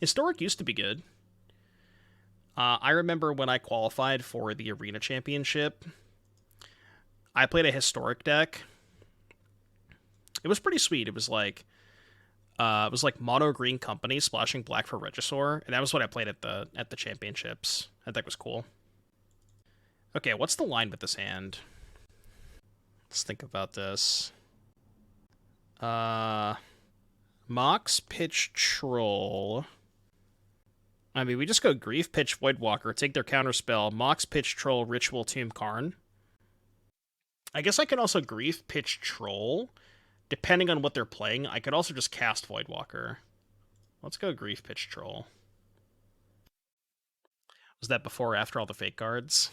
Historic used to be good. I remember when I qualified for the Arena Championship, I played a Historic deck. It was pretty sweet. It was like mono green company splashing black for Regisaur, and that was what I played at the championships. That deck was cool. Okay, what's the line with this hand? Let's think about this. Mox, pitch, Troll. I mean, we just go Grief, pitch, Voidwalker, take their counterspell, Mox, pitch, Troll, Ritual, Tomb, Karn. I guess I can also Grief, pitch, Troll. Depending on what they're playing, I could also just cast Voidwalker. Let's go Grief, pitch, Troll. Was that before or after all the fake cards?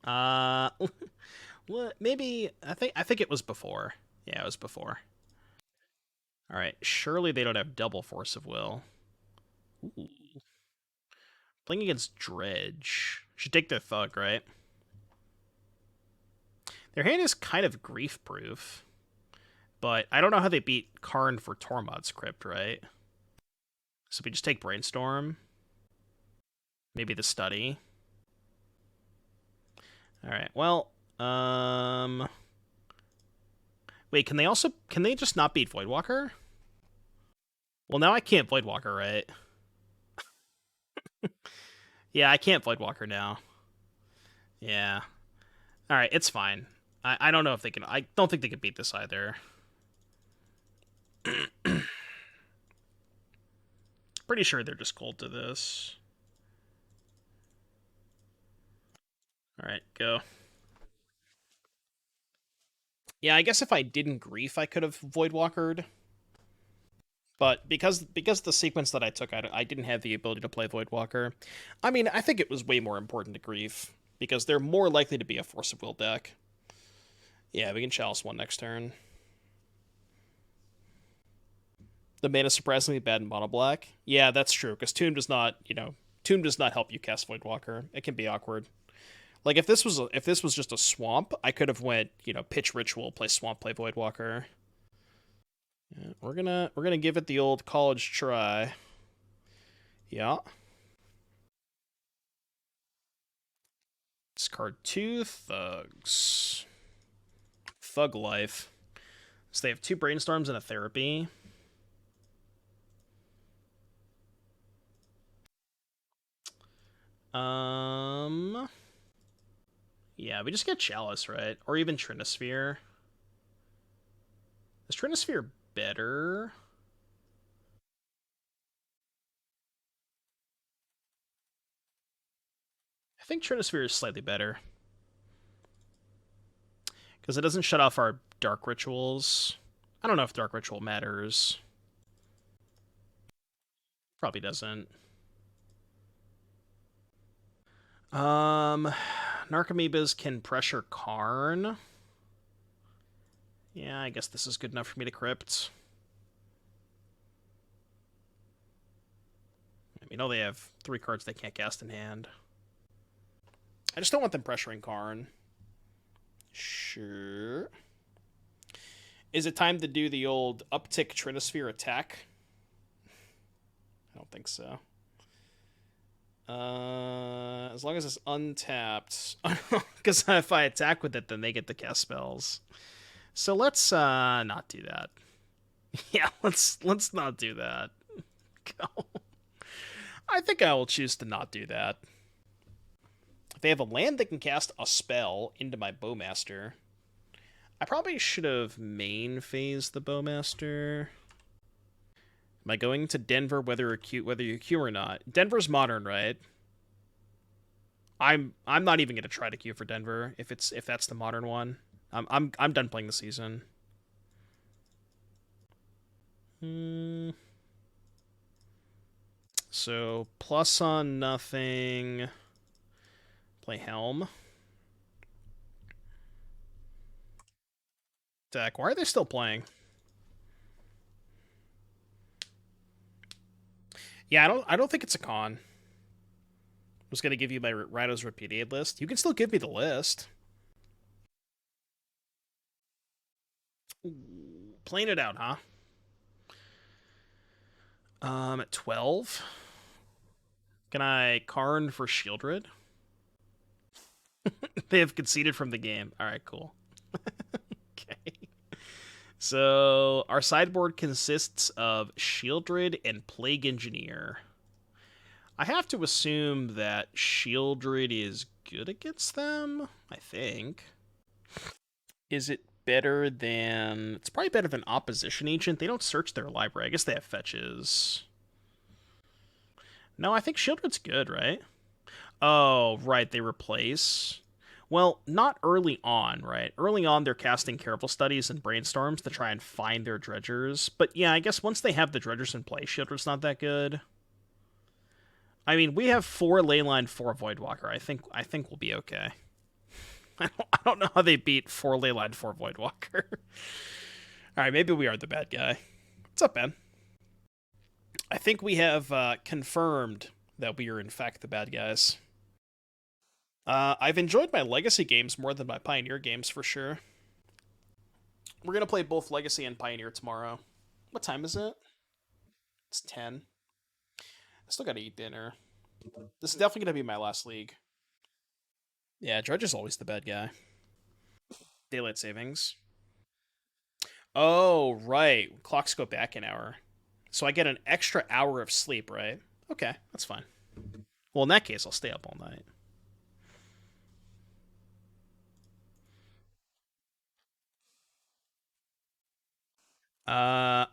What? Maybe I think it was before. Yeah, it was before. All right. Surely they don't have double Force of Will. Ooh. Playing against Dredge. Should take their Thug, right? Their hand is kind of grief-proof. But I don't know how they beat Karn for Tormod's Crypt, right? So we just take Brainstorm. Maybe the Study. Alright, well... Wait, can they just not beat Voidwalker? Well, now I can't Voidwalker, right? Yeah, I can't Voidwalker now. Yeah. Alright, it's fine. I don't know if they can... I don't think they can beat this either. Pretty sure they're just cold to this. Alright, go. Yeah, I guess if I didn't Grief, I could have Voidwalkered. But because the sequence that I took, I didn't have the ability to play Voidwalker. I mean, I think it was way more important to Grief, because they're more likely to be a Force of Will deck. Yeah, we can Chalice one next turn. The mana's surprisingly bad in mono black. Yeah, that's true, because Tomb does not, Tomb does not help you cast Voidwalker. It can be awkward. Like if this was just a swamp, I could have went, pitch Ritual, play Swamp, play Voidwalker. Yeah, we're gonna give it the old college try. Yeah. Discard 2 Thugs. Thug life. So they have 2 Brainstorms and a Therapy. Yeah, we just get Chalice, right? Or even Trinisphere. Is Trinisphere better? I think Trinisphere is slightly better. Because it doesn't shut off our Dark Rituals. I don't know if Dark Ritual matters. Probably doesn't. Narcomoebas can pressure Karn. Yeah, I guess this is good enough for me to Crypt. We know they have 3 cards they can't cast in hand. I just don't want them pressuring Karn. Sure. Is it time to do the old uptick Trinisphere attack? I don't think so. As long as it's untapped. Because if I attack with it, then they get to cast spells. So let's not do that. Yeah, let's not do that. I think I will choose to not do that. If they have a land that can cast a spell into my Bowmaster, I probably should have main phased the Bowmaster. Am I going to Denver whether you queue or not? Denver's modern, right? I'm not even gonna try to queue for Denver if that's the modern one. I'm done playing the season. So plus on nothing. Play Helm. Deck. Why are they still playing? Yeah, I don't think it's a con. I was gonna give you my Rhinos repudiated list. You can still give me the list. Ooh, playing it out, huh? At 12. Can I Karn for Sheoldred? They have conceded from the game. All right, cool. Okay. So our sideboard consists of Sheoldred and Plague Engineer. I have to assume that Sheoldred is good against them, I think. Is it better than... It's probably better than Opposition Agent. They don't search their library. I guess they have fetches. No, I think Sheoldred's good, right? Oh, right, they replace... Well, not early on, right? Early on, they're casting Careful Studies and Brainstorms to try and find their Dredgers. But yeah, I guess once they have the Dredgers in play, Sheoldred's not that good. I mean, we have 4 Leyline, 4 Voidwalker. I think we'll be okay. I don't know how they beat 4 Leyline, 4 Voidwalker. Alright, maybe we are the bad guy. What's up, Ben? I think we have confirmed that we are in fact the bad guys. I've enjoyed my Legacy games more than my Pioneer games, for sure. We're going to play both Legacy and Pioneer tomorrow. What time is it? It's 10. I still got to eat dinner. This is definitely going to be my last league. Yeah, Dredge is always the bad guy. Daylight savings. Oh, right. Clocks go back an hour. So I get an extra hour of sleep, right? Okay, that's fine. Well, in that case, I'll stay up all night.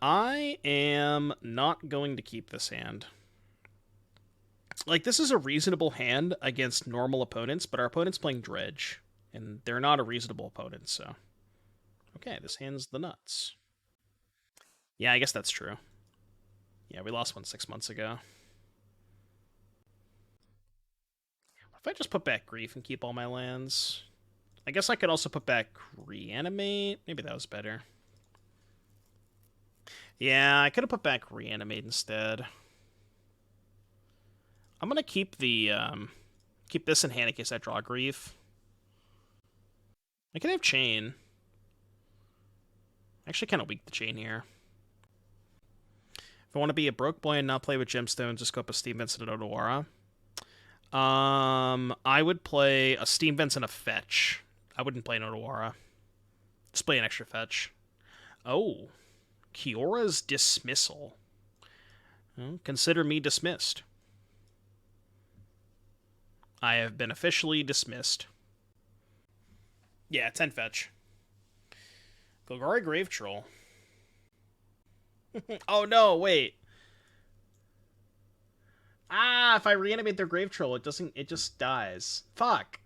I am not going to keep this hand. Like, this is a reasonable hand against normal opponents, but our opponent's playing Dredge, and they're not a reasonable opponent, so... Okay, this hand's the nuts. Yeah, I guess that's true. Yeah, we lost one 6 months ago. What if I just put back Grief and keep all my lands? I guess I could also put back Reanimate. Maybe that was better. Yeah, I could have put back Reanimate instead. I'm gonna keep the keep this in hand in case I draw Grief. I could have Chain. Actually, kind of weak the Chain here. If I want to be a broke boy and not play with gemstones, just go up a Steam Vents and an Odawara. I would play a Steam Vents and a Fetch. I wouldn't play an Odawara. Just play an extra Fetch. Oh, Kiora's Dismissal. Well, consider me dismissed. I have been officially dismissed. Yeah, 10 fetch. Golgari Grave Troll. Oh no, wait. Ah, if I reanimate their Grave Troll, it just dies. Fuck.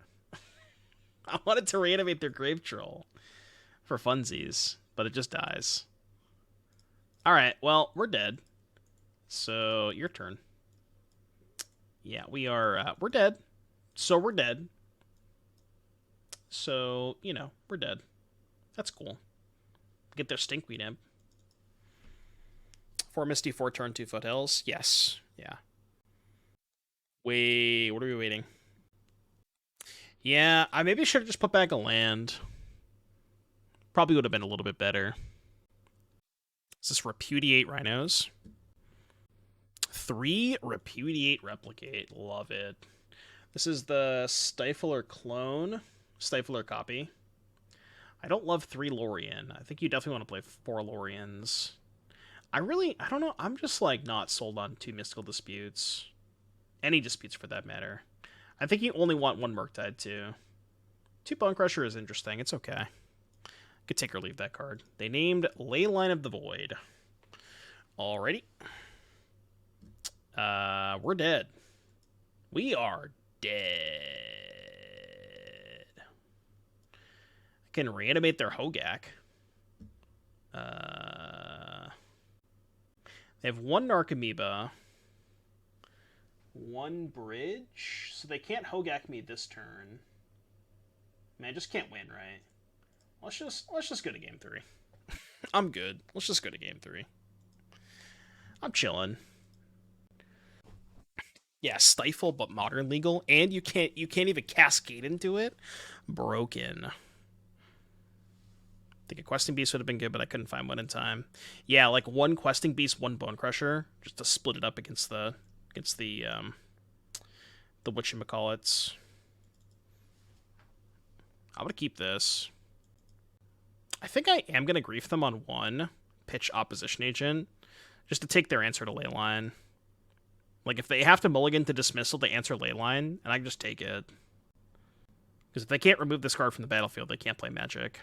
I wanted to reanimate their Grave Troll for funsies, but it just dies. Alright, well, we're dead. So, your turn. Yeah, we're dead. So we're dead. So, you know, we're dead. That's cool. Get their Stinkweed Imp. 4 Misty, 4 turn, 2 Foothills. Yes. Yeah. Wait, what are we waiting? Yeah, I maybe should have just put back a land. Probably would have been a little bit better. Is this Repudiate Rhinos? 3 Repudiate Replicate. Love it. This is the Stifler Clone. Stifler Copy. I don't love 3 Lorien. I think you definitely want to play 4 Loriens. I don't know. I'm just, like, not sold on 2 Mystical Disputes. Any disputes, for that matter. I think you only want 1 Murktide, too. 2 Bone Crusher is interesting. It's okay. Could take or leave that card. They named Leyline of the Void. Alrighty. We're dead. We are dead. I can reanimate their Hogak. They have 1 Narcomoeba, 1 Bridge, so they can't Hogak me this turn. Man, I just can't win, right? Let's just go to game 3. I'm good. Let's just go to game 3. I'm chilling. Yeah, Stifle, but modern legal, and you can't even cascade into it. Broken. think a questing beast would have been good, but I couldn't find one in time. Yeah, like one questing beast, one bone crusher, just to split it up against the whatchamacallits. I'm gonna keep this. I think I am gonna grief them on one pitch opposition agent, just to take their answer to Leyline. Like if they have to mulligan to dismissal, they answer Leyline, and I can just take it. Because if they can't remove this card from the battlefield, they can't play Magic.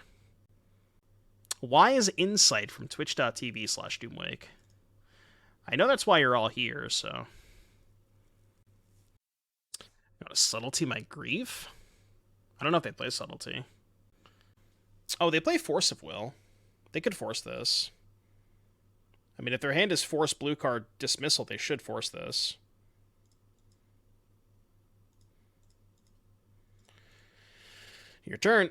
Why is Insight from twitch.tv/Doomwake? I know that's why you're all here, so. You want to subtlety my grief? I don't know if they play subtlety. Oh, they play Force of Will. They could force this. I mean, if their hand is force blue card dismissal, they should force this. Your turn.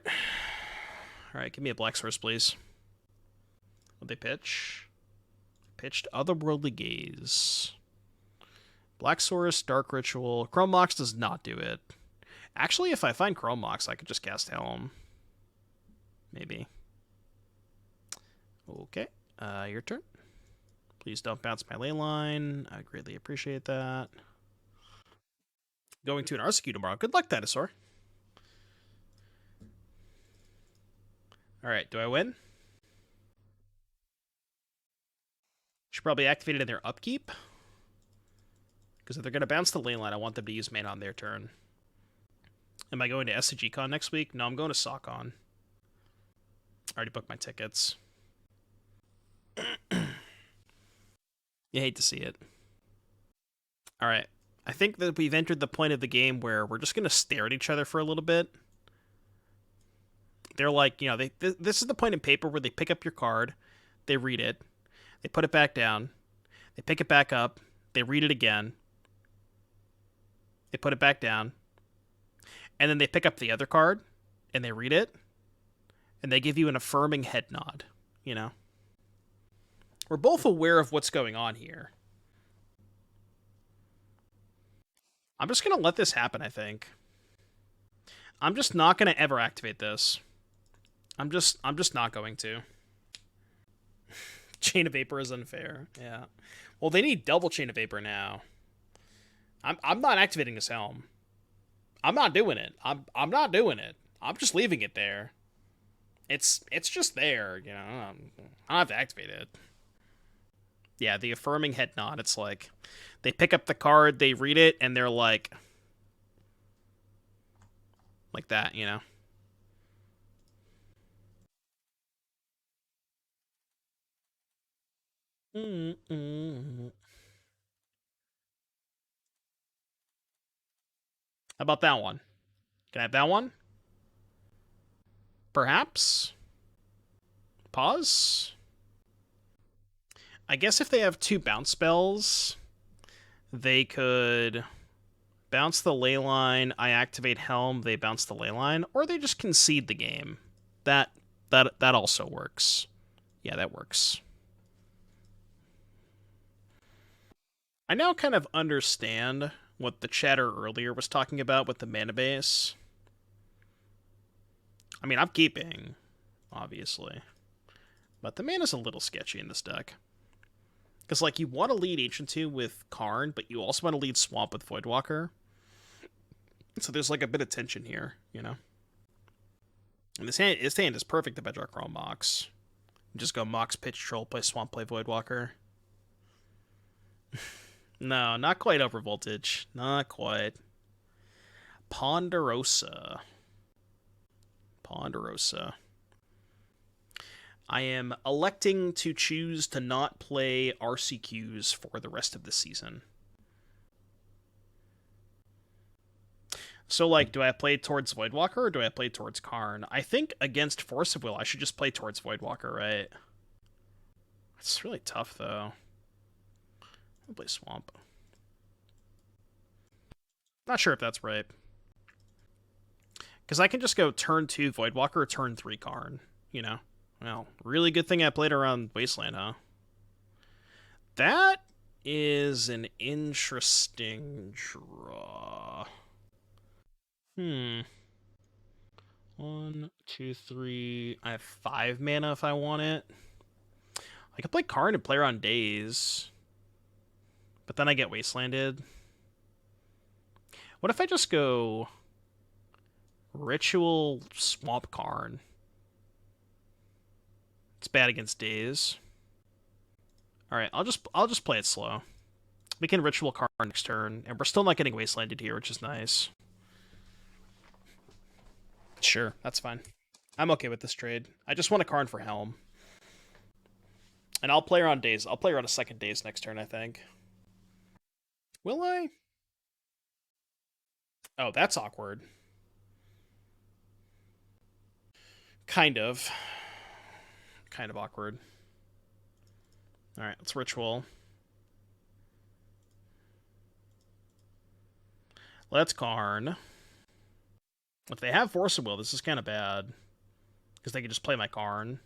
Alright, give me a black source, please. What'd they pitch? Pitched Otherworldly Gaze. Black Source, Dark Ritual. Chrome Mox does not do it. Actually, if I find Chrome Mox, I could just cast Helm. Maybe. Okay. Your turn. Please don't bounce my Leyline. I greatly appreciate that. Going to an RCQ tomorrow. Good luck, Dinosaur. Alright, do I win? Should probably activate it in their upkeep. Because if they're going to bounce the Leyline, I want them to use mana on their turn. Am I going to SCGCon next week? No, I'm going to SawCon. I already booked my tickets. You hate to see it. Alright. I think that we've entered the point of the game where we're just going to stare at each other for a little bit. They're like, you know, this is the point in paper where they pick up your card, they read it, they put it back down, they pick it back up, they read it again, they put it back down, and then they pick up the other card, and they read it, and they give you an affirming head nod, you know? We're both aware of what's going on here. I'm just going to let this happen, I think. I'm just not going to ever activate this. I'm just not going to. Chain of Vapor is unfair. Yeah. Well, they need double Chain of Vapor now. I'm not activating this Helm. I'm not doing it. I'm not doing it. I'm just leaving it there. It's just there, you know. I don't have to activate it. Yeah, the affirming head nod. It's like they pick up the card, they read it, and they're like that, you know. How about that one? Can I have that one? Perhaps? Pause? I guess if they have two bounce spells, they could bounce the Leyline, I activate Helm, they bounce the Leyline, or they just concede the game. That also works. Yeah, that works. I now kind of understand what the chatter earlier was talking about with the mana base. I mean, I'm keeping, obviously. But the mana's a little sketchy in this deck. Because, like, you want to lead Ancient 2 with Karn, but you also want to lead Swamp with Voidwalker. So there's, like, a bit of tension here, you know? And this hand is perfect to Bedrock Chrome Mox. Just go Mox, pitch, Troll, play Swamp, play Voidwalker. No, not quite over voltage. Not quite. Ponderosa. I am electing to choose to not play RCQs for the rest of the season. So, like, do I play towards Voidwalker or do I play towards Karn? I think against Force of Will, I should just play towards Voidwalker, right? It's really tough, though. I'll play Swamp. Not sure if that's right. Because I can just go turn 2 Voidwalker, turn 3 Karn, you know? Well, really good thing I played around Wasteland, huh? That is an interesting draw. 1, 2, 3. I have 5 mana if I want it. I could play Karn and play her on days. But then I get wastelanded. What if I just go Ritual Swamp Karn? It's bad against days. Alright, I'll just play it slow. We can Ritual Karn next turn, and we're still not getting wastelanded here, which is nice. Sure, that's fine. I'm okay with this trade. I just want a Karn for Helm. And I'll play her on days. I'll play her on a second days next turn, I think. Will I? Oh, that's awkward. Kind of. Kind of awkward. Alright, let's Ritual. Let's Karn. If they have Force of Will, this is kind of bad. Because they can just play my Karn.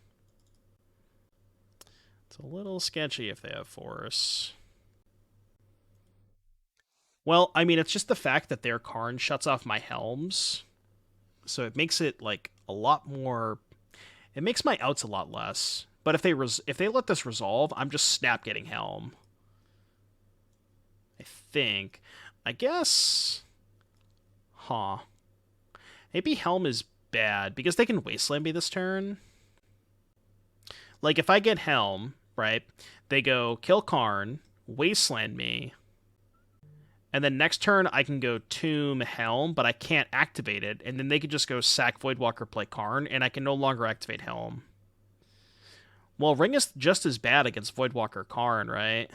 It's a little sketchy if they have Force. Well, I mean, it's just the fact that their Karn shuts off my Helms. So it makes it, like, a lot more... It makes my outs a lot less. But if they let this resolve, I'm just snap getting Helm. I think. I guess... Huh. Maybe Helm is bad, because they can Wasteland me this turn. Like, if I get Helm, right, they go kill Karn, Wasteland me, and then next turn I can go Tomb Helm, but I can't activate it, and then they could just go sack Voidwalker, play Karn, and I can no longer activate Helm. Well, Ring is just as bad against Voidwalker Karn, right?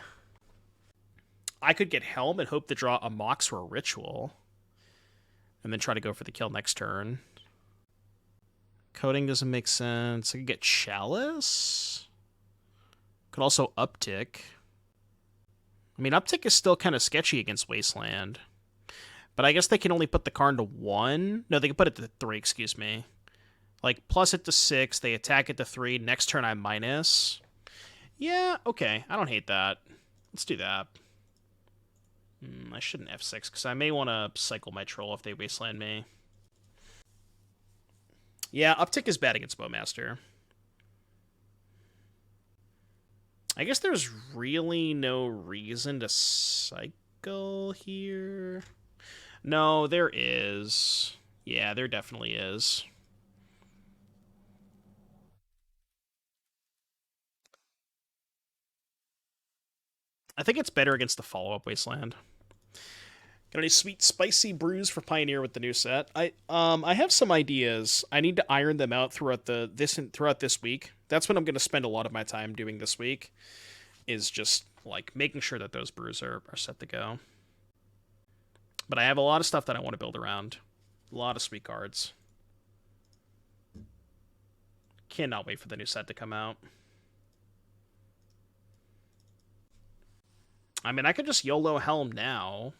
I could get Helm and hope to draw a Mox or a Ritual, and then try to go for the kill next turn. Coating doesn't make sense. I could get Chalice. Could also Uptick. I mean, Uptick is still kind of sketchy against Wasteland. But I guess they can only put the Karn to 1. No, they can put it to 3, excuse me. Like, plus it to 6, they attack it to 3, next turn I minus. Yeah, okay, I don't hate that. Let's do that. I shouldn't F6, because I may want to cycle my Troll if they Wasteland me. Yeah, Uptick is bad against Bowmaster. I guess there's really no reason to cycle here. No, there is. Yeah, there definitely is. I think it's better against the follow-up Wasteland. Got any sweet spicy brews for Pioneer with the new set? I have some ideas. I need to iron them out throughout this week. That's what I'm going to spend a lot of my time doing this week. Is just like making sure that those brews are set to go. But I have a lot of stuff that I want to build around. A lot of sweet cards. Cannot wait for the new set to come out. I mean, I could just YOLO Helm now.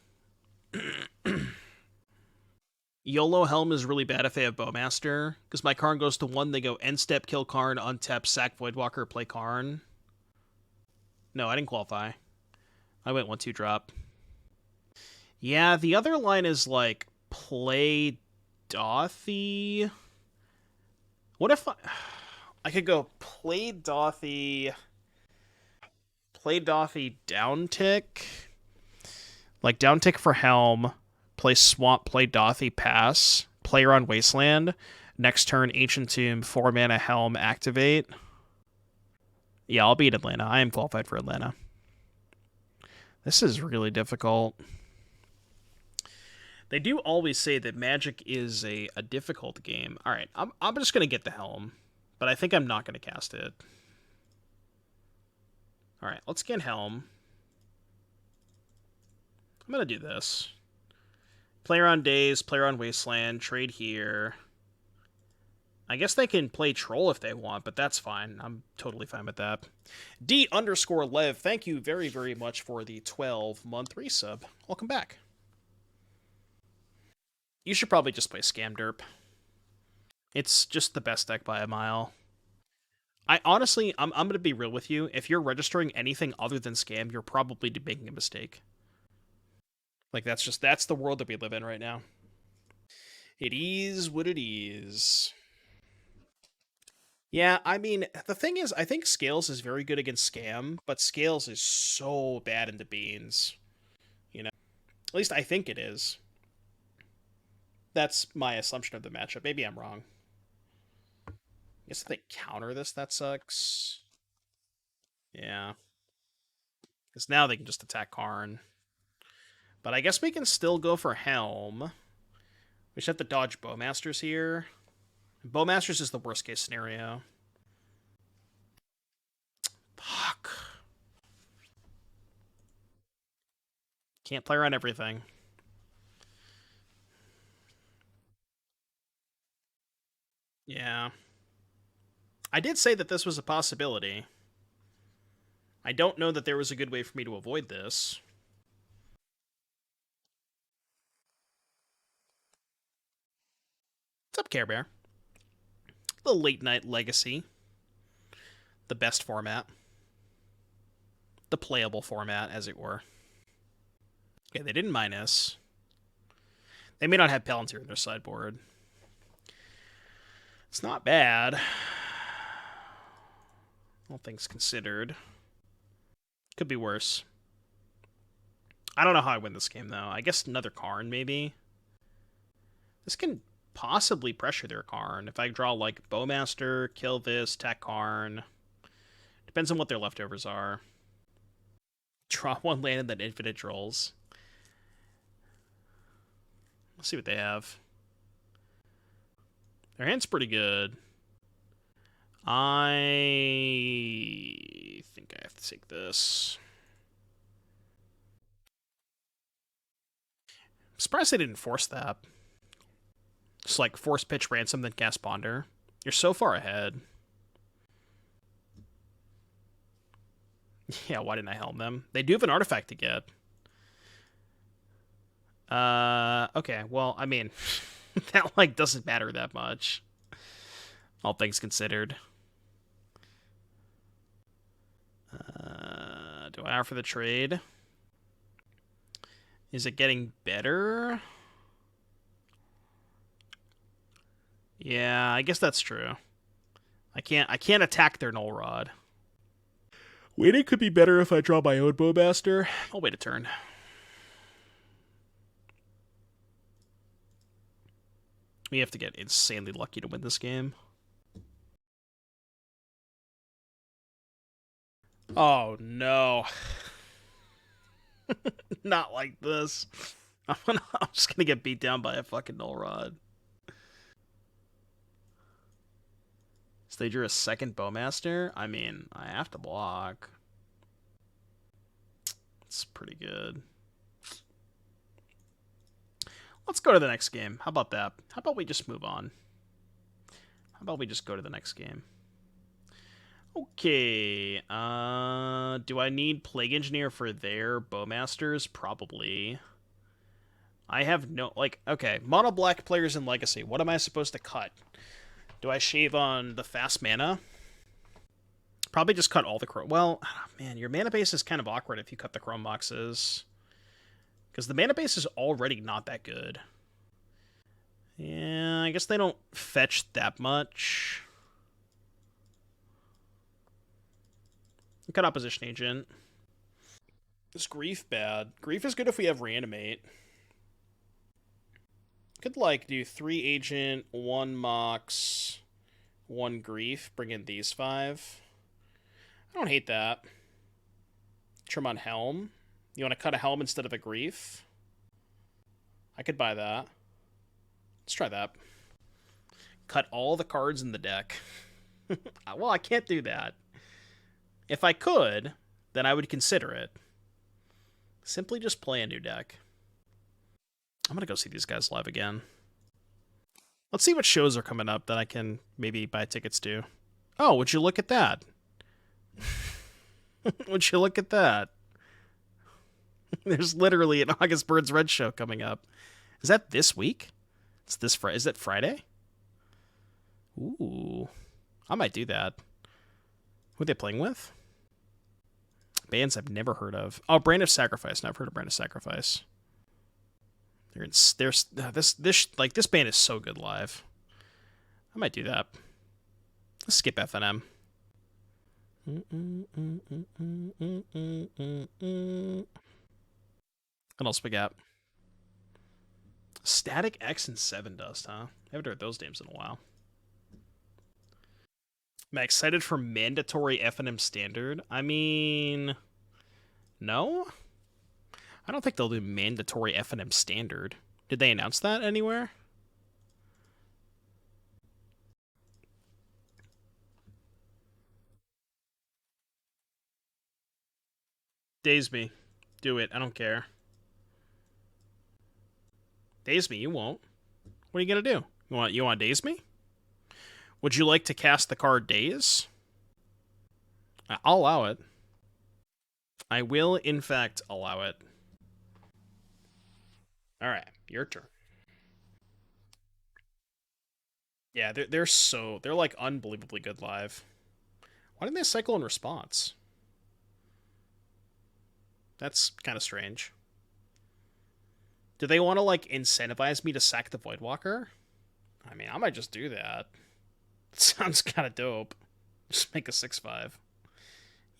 YOLO Helm is really bad if they have Bowmaster, because my Karn goes to 1, they go end step, kill Karn, untap, sack Voidwalker, play Karn. No, I didn't qualify. I went 1-2 drop. Yeah, the other line is like, play Dauthi. What if I could go play Dauthi downtick? Like, downtick for Helm, play Swamp, play Dauthi, pass, player on Wasteland, next turn, Ancient Tomb, 4 mana Helm, activate. Yeah, I'll beat Atlanta. I am qualified for Atlanta. This is really difficult. They do always say that Magic is a difficult game. Alright, I'm just going to get the Helm, but I think I'm not going to cast it. Alright, let's get Helm. I'm going to do this. Player on days, player on Wasteland, trade here. I guess they can play Troll if they want, but that's fine. I'm totally fine with that. D_Lev, thank you very, very much for the 12-month resub. Welcome back. You should probably just play Scam Derp. It's just the best deck by a mile. I honestly, I'm going to be real with you. If you're registering anything other than Scam, you're probably making a mistake. Like, that's the world that we live in right now. It is what it is. Yeah, I mean, the thing is, I think Scales is very good against Scam, but Scales is so bad into Beans. You know, at least I think it is. That's my assumption of the matchup. Maybe I'm wrong. I guess if they counter this, that sucks. Yeah. Because now they can just attack Karn. But I guess we can still go for Helm. We should have to dodge Bowmasters here. Bowmasters is the worst case scenario. Fuck. Can't play around everything. Yeah. I did say that this was a possibility. I don't know that there was a good way for me to avoid this. What's up, Care Bear? The Late Night Legacy. The best format. The playable format, as it were. Okay, they didn't minus. They may not have Palantir in their sideboard. It's not bad. All things considered. Could be worse. I don't know how I win this game, though. I guess another Karn, maybe. This can possibly pressure their Karn. If I draw, like, Bowmaster, kill this, attack Karn. Depends on what their leftovers are. Draw one land and then infinite trolls. Let's see what they have. Their hand's pretty good. I think I have to take this. I'm surprised they didn't force that. Just like force pitch ransom, then cast Ponder. You're so far ahead. Yeah, why didn't I helm them? They do have an artifact to get. Okay, well, I mean, that, like, doesn't matter that much. All things considered. Do I offer the trade? Is it getting better? Yeah, I guess that's true. I can't attack their Null Rod. Waiting could be better if I draw my own Bowmaster. I'll wait a turn. We have to get insanely lucky to win this game. Oh, no. Not like this. I'm just gonna get beat down by a fucking Null Rod. So they drew a second Bowmaster? I mean, I have to block. It's pretty good. Let's go to the next game. How about that? How about we just move on? How about we just go to the next game? Okay. Do I need Plague Engineer for their Bowmasters? Probably. I have no... Like, okay. Mono black players in Legacy. What am I supposed to cut? Do I shave on the fast mana? Probably just cut all the Chrome... Well, man, your mana base is kind of awkward if you cut the Chrome Moxes. Because the mana base is already not that good. Yeah, I guess they don't fetch that much. Cut Opposition Agent. Is Grief bad? Grief is good if we have Reanimate. Could, like, do 3 Agent, 1 Mox, 1 Grief, bring in these 5. I don't hate that. Trim on Helm. You want to cut a Helm instead of a Grief? I could buy that. Let's try that. Cut all the cards in the deck. Well, I can't do that. If I could, then I would consider it. Simply just play a new deck. I'm going to go see these guys live again. Let's see what shows are coming up that I can maybe buy tickets to. Oh, would you look at that? Would you look at that? There's literally an August Burns Red show coming up. Is that this week? It's this Friday. Is it Friday? Ooh. I might do that. Who are they playing with? Bands I've never heard of. Oh, Brand of Sacrifice. Now I've heard of Brand of Sacrifice. This band is so good live. I might do that. Let's skip FNM. What else we got? Static X and 7 Dust, huh? I haven't heard those names in a while. Am I excited for mandatory FNM standard? I mean, no? I don't think they'll do mandatory FNM standard. Did they announce that anywhere? Daze me. Do it. I don't care. Daze me. You won't. What are you gonna do? You want Daze me? Would you like to cast the card Daze? I'll allow it. I will, in fact, allow it. All right, your turn. Yeah, they're like unbelievably good live. Why didn't they cycle in response? That's kind of strange. Do they want to like incentivize me to sack the Voidwalker? I mean, I might just do that. It sounds kind of dope. Just make a 6/5.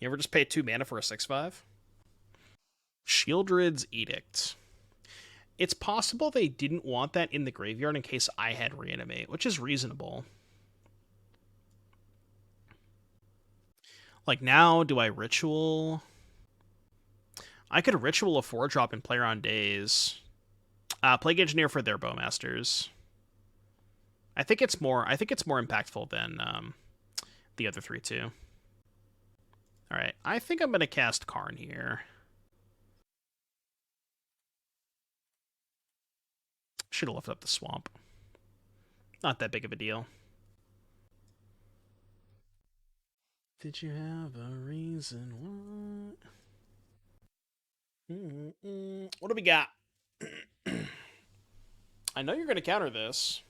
You ever just pay 2 mana for a 6/5? Sheoldred's Edict. It's possible they didn't want that in the graveyard in case I had Reanimate, which is reasonable. Like now, do I Ritual? I could Ritual a 4-drop and play around Daze. Plague Engineer for their Bowmasters. I think it's more impactful than the other 3 too. All right, I think I'm gonna cast Karn here. Should have lifted up the swamp. Not that big of a deal. Did you have a reason? What do we got? I know you're going to counter this.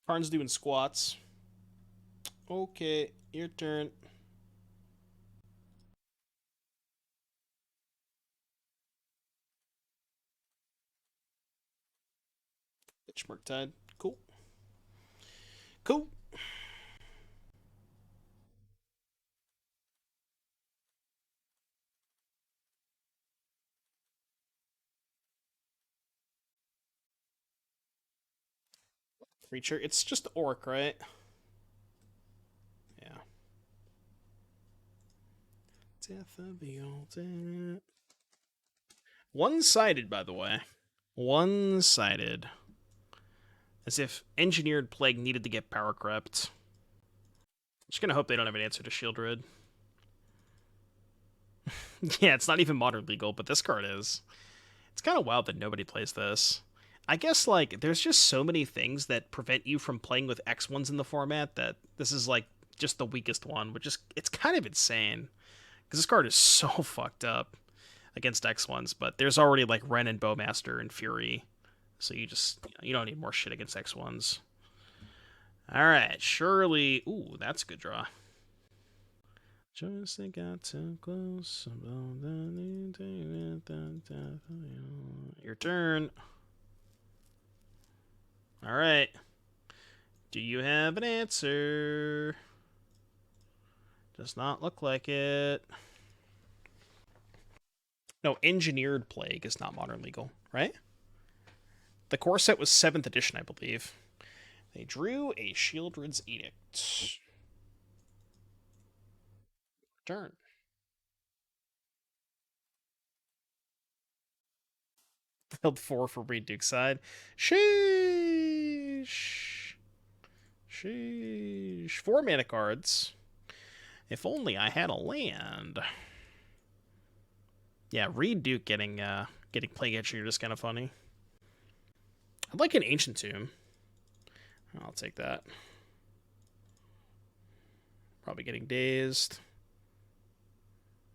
Karn's doing squats. Okay, your turn. Benchmark Tide. Cool. Cool. Creature. It's just Orc, right? Yeah. Death of the Ultimate. One-sided, by the way. One-sided. As if Engineered Plague needed to get power crept. Just gonna hope they don't have an answer to Sheoldred. Yeah, it's not even modern legal, but this card is. It's kind of wild that nobody plays this. I guess, like, there's just so many things that prevent you from playing with X1s in the format that this is, like, just the weakest one, which is, it's kind of insane. Because this card is so fucked up against X1s, but there's already, like, Ren and Bowmaster and Fury. So you don't need more shit against X1s. Alright, surely... Ooh, that's a good draw. Just got too close. Your turn. Alright. Do you have an answer? Does not look like it. No, Engineered Plague is not modern legal, right? The core set was 7th edition, I believe. They drew a Sheoldred's Edict. Turn. Build 4 for Reed Duke's side. Sheesh. Sheesh. 4 mana cards. If only I had a land. Yeah, Reed Duke getting Plague Engineer is kind of funny. I'd like an Ancient Tomb. I'll take that. Probably getting dazed.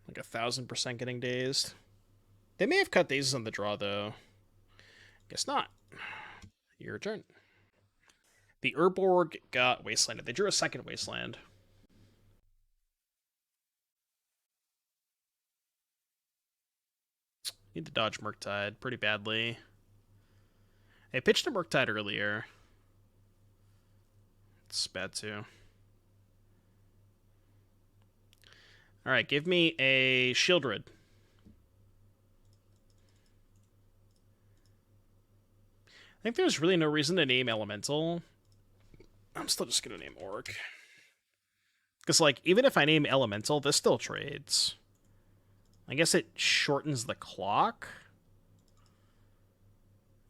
Like 1,000% getting dazed. They may have cut dazes on the draw, though. Guess not. Your turn. The Urborg got Wastelanded. They drew a second Wasteland. Need to dodge Murktide pretty badly. I pitched a Murktide earlier. It's bad too. Alright, give me a Sheoldred. I think there's really no reason to name Elemental. I'm still just gonna name Orc. Because, like, even if I name Elemental, this still trades. I guess it shortens the clock?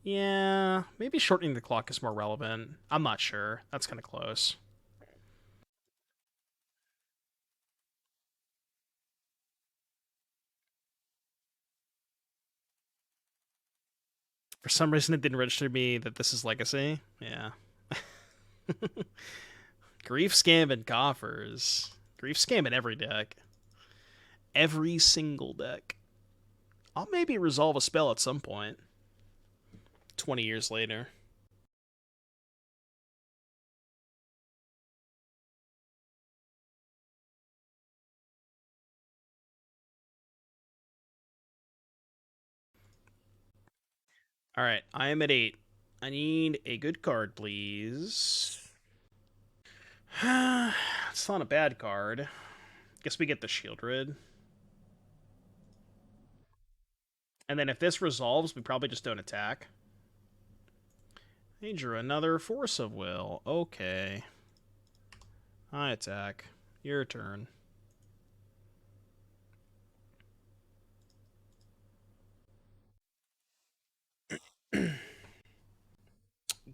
Yeah, maybe shortening the clock is more relevant. I'm not sure. That's kind of close. For some reason, it didn't register to me that this is Legacy. Yeah. Grief Scam and Coffers. Grief Scam in every deck. Every single deck. I'll maybe resolve a spell at some point. 20 years later. Alright, I am at 8. I need a good card, please. It's not a bad card. Guess we get the Sheoldred. And then if this resolves, we probably just don't attack. They drew another Force of Will. Okay. I attack. Your turn.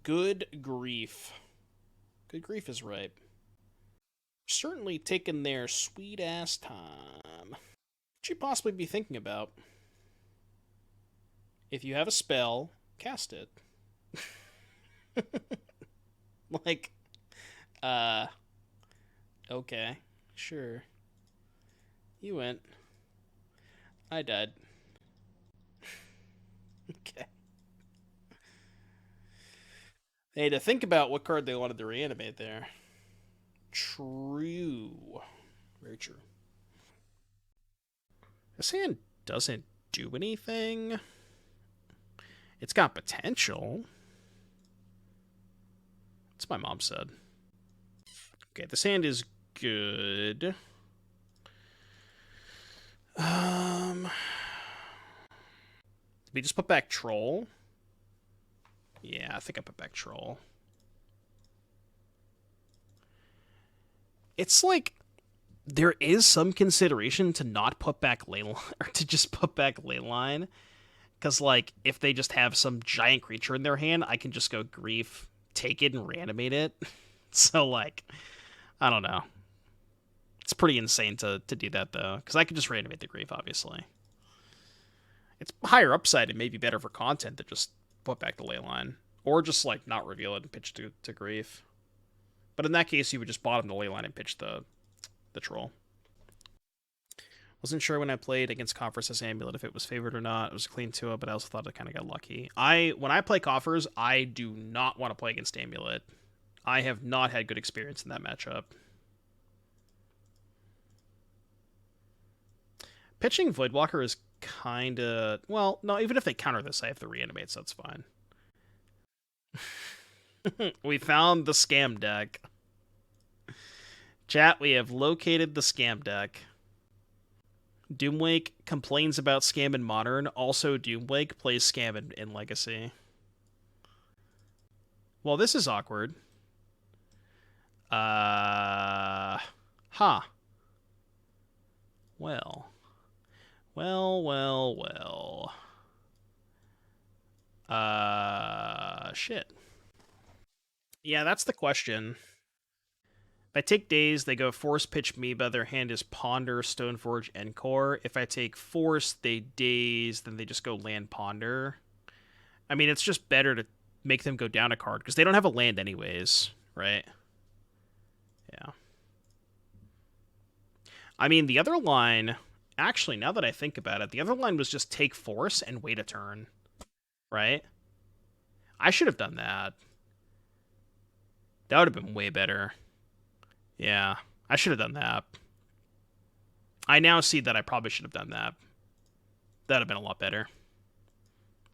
Good grief. Good grief is right. Certainly taking their sweet ass time. What you possibly be thinking about? If you have a spell, cast it. Like, okay, sure. You went. I died. Okay. They had to think about what card they wanted to reanimate there. True. Very true. This hand doesn't do anything. It's got potential. That's what my mom said. Okay, this hand is good. Did we just put back Troll? Yeah, I think I put back Troll. It's like there is some consideration to not put back Leyline, or to just put back Leyline. Because, like, if they just have some giant creature in their hand, I can just go Grief, take it, and reanimate it. So, like, I don't know. It's pretty insane to do that, though. Because I could just reanimate the Grief, obviously. It's higher upside and maybe better for content to just put back the Leyline. Or just, like, not reveal it and pitch to Grief. But in that case, you would just bottom the Leyline and pitch the Troll. Wasn't sure when I played against Coffers as Amulet if it was favored or not. It was a clean 2-0, but I also thought I kind of got lucky. When I play Coffers, I do not want to play against Amulet. I have not had good experience in that matchup. Pitching Voidwalker is kind of... Well, no, even if they counter this, I have to reanimate, so it's fine. We found the scam deck. Chat, we have located the scam deck. Doomwake complains about scam in Modern. Also, Doomwake plays scam in Legacy. Well, this is awkward. Huh. Well. Shit. Yeah, that's the question. If I take Daze, they go Force, Pitch, Meba. Their hand is Ponder, Stoneforge, Encore. If I take Force, they Daze, then they just go Land, Ponder. I mean, it's just better to make them go down a card, because they don't have a land anyways, right? Yeah. I mean, the other line... Actually, now that I think about it, the other line was just take Force and wait a turn, right? I should have done that. That would have been way better. Yeah, I should have done that. I now see that I probably should have done that. That would have been a lot better.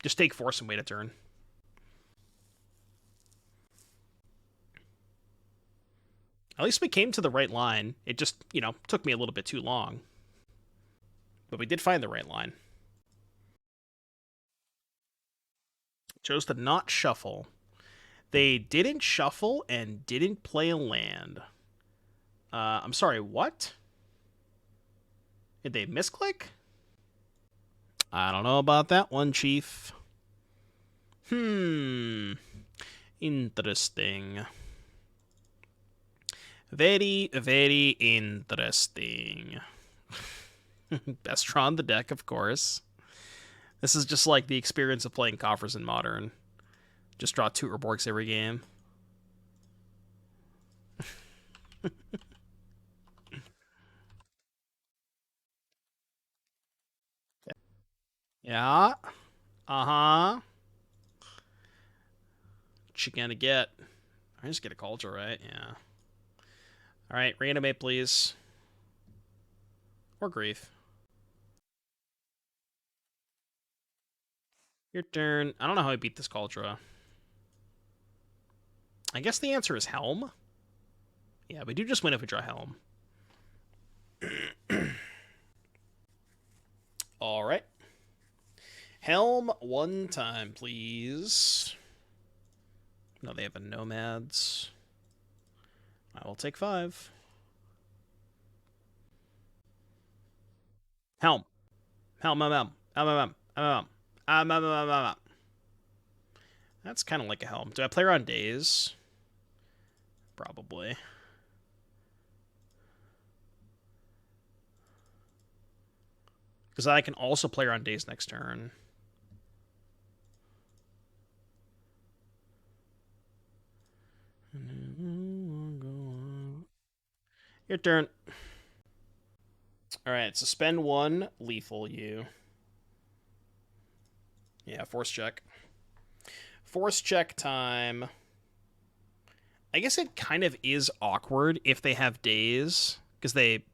Just take force and wait a turn. At least we came to the right line. It just, took me a little bit too long. But we did find the right line. Chose to not shuffle. They didn't shuffle and didn't play a land. I'm sorry, what? Did they misclick? I don't know about that one, Chief. Interesting. Very, very interesting. Best draw on the deck, of course. This is just like the experience of playing coffers in Modern. Just draw 2 Urborgs every game. Yeah. Uh-huh. What you gonna get? I just get a Cauldron, right? Yeah. Alright, reanimate, please. Or grief. Your turn. I don't know how I beat this Cauldron. I guess the answer is Helm. Yeah, we do just win if we draw Helm. Alright. Helm one time, please. No, they have a Nomads. I will take 5. Helm. Helm, Helm, Helm, Helm, Helm. That's kind of like a Helm. Do I play around days? Probably. Because I can also play around days next turn. Your turn. Alright, suspend 1, lethal you. Yeah, force check. Force check time. I guess it kind of is awkward if they have days. Because they